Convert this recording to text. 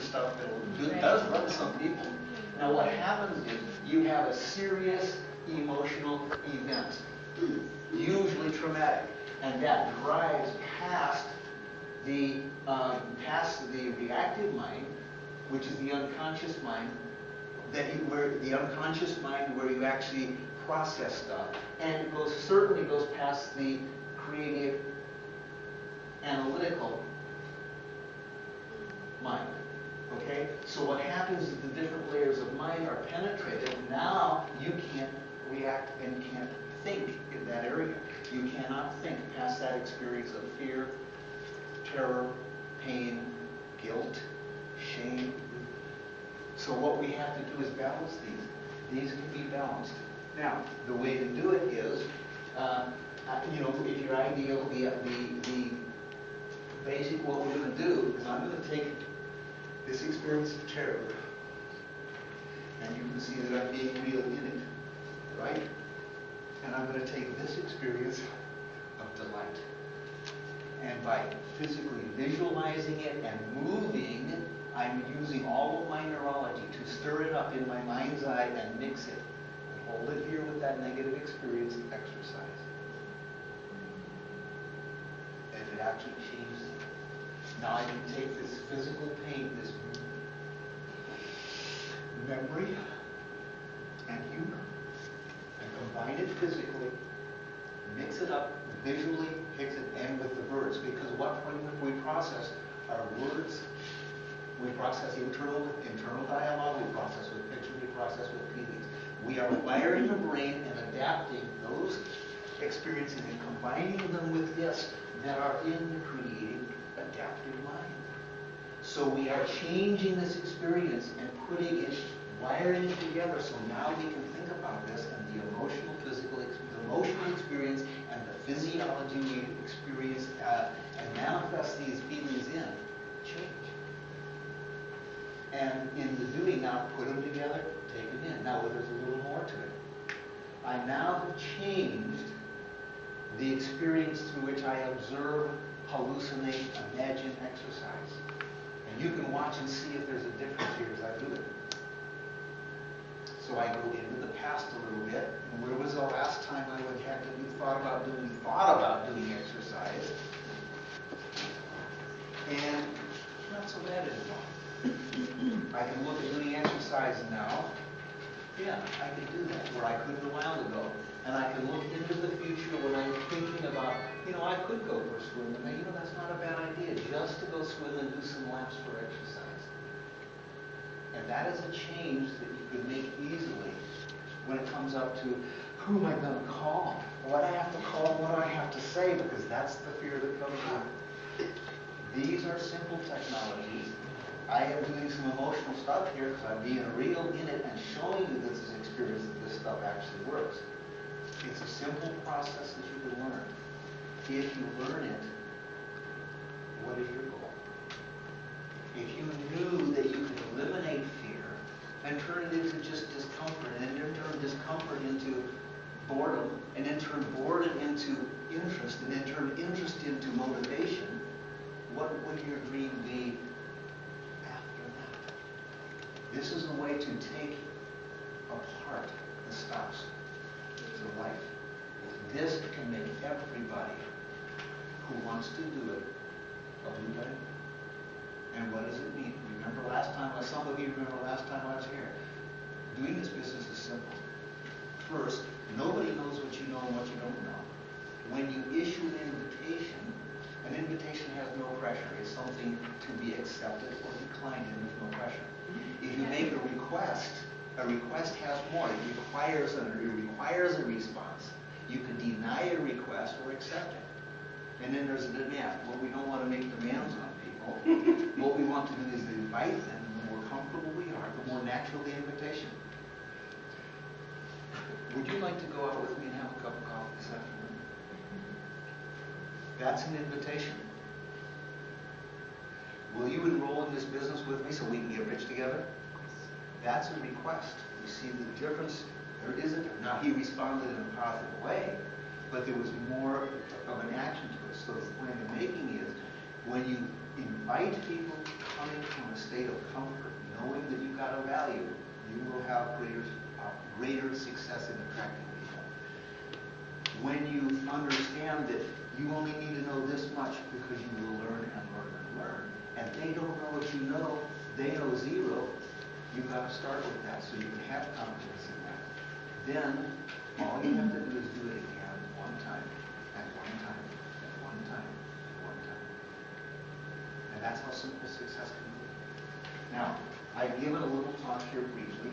stuff that does run some people. Now what happens is you have a serious emotional event, usually traumatic, and that drives past the reactive mind, which is the unconscious mind, where you actually process stuff, and it certainly goes past the creative, analytical mind. Okay? So what happens is the different layers of mind are penetrated. Now you can't react and can't think in that area. You cannot think past that experience of fear, terror, pain, guilt, shame. So what we have to do is balance these. These can be balanced. Now, the way to do it is, if your ideal, the basic, what we're going to do is I'm going to take this experience of terror, and you can see that I'm being real in it, right? And I'm going to take this experience of delight. And by physically visualizing it and moving, I'm using all of my neurology to stir it up in my mind's eye and mix it. And hold it here with that negative experience and exercise. And it actually changes it. Now I can take this physical pain, this memory, and humor, and combine it physically, mix it up visually, mix it, and with the words. Because when we process our words, we process internal dialogue, we process with picture, we process with feelings. We are wiring the brain and adapting those experiences and combining them with this that are in the creative, adaptive mind. So we are changing this experience and putting it, wiring it together, so now we can think about this and the emotional experience and the physiology we experience and manifest these feelings in change. And in the doing now, put them together, take them in. Now there's a little more to it. I now have changed the experience through which I observe, hallucinate, imagine, exercise. And you can watch and see if there's a difference here as I do it. So I go into the past a little bit. And where was the last time I thought about doing exercise? And not so bad anymore. I can look at doing exercise now. Yeah, I can do that, where I couldn't a while ago. And I can look into the future when I'm thinking about, I could go for a swim, and that's not a bad idea, just to go swim and do some laps for exercise. And that is a change that you could make easily when it comes up to, who am I going to call? What I have to call, what do I have to say? Because that's the fear that comes up. These are simple technologies. I am doing some emotional stuff here because I'm being real in it and showing you this is experience that this stuff actually works. It's a simple process that you can learn. If you learn it, what is your goal? If you knew that you could eliminate fear and turn it into just discomfort, and then turn discomfort into boredom, and then turn boredom into interest, and then turn interest into motivation, what would your dream be after that? This is a way to take apart the stops to life. This can make everybody who wants to do it a blue diamond. And what does it mean? Some of you remember last time I was here. Doing this business is simple. First, nobody knows what you know and what you don't know. When you issue an invitation has no pressure. It's something to be accepted or declined, and there's no pressure. If you make a request has more. It requires a response. You can deny a request or accept it. And then there's a demand. Well, we don't want to make demands on people. What we want to do is invite them. The more comfortable we are, the more natural the invitation. Would you like to go out with me and have a cup of coffee this afternoon? That's an invitation. Will you enroll in this business with me so we can get rich together? That's a request. You see the difference? There is a difference. Now, he responded in a positive way, but there was more of an action to it. So the point I'm making is, when you invite people coming from a state of comfort, knowing that you've got a value, you will have greater success in attracting people. When you understand that you only need to know this much because you will learn and learn and learn, and they don't know what you know, they know zero, you've got to start with that so you can have confidence in that. Then, all you have to do is do it again one time, and one time, and one time, and one time. And that's how simple success can be. Now, I've given a little talk here briefly.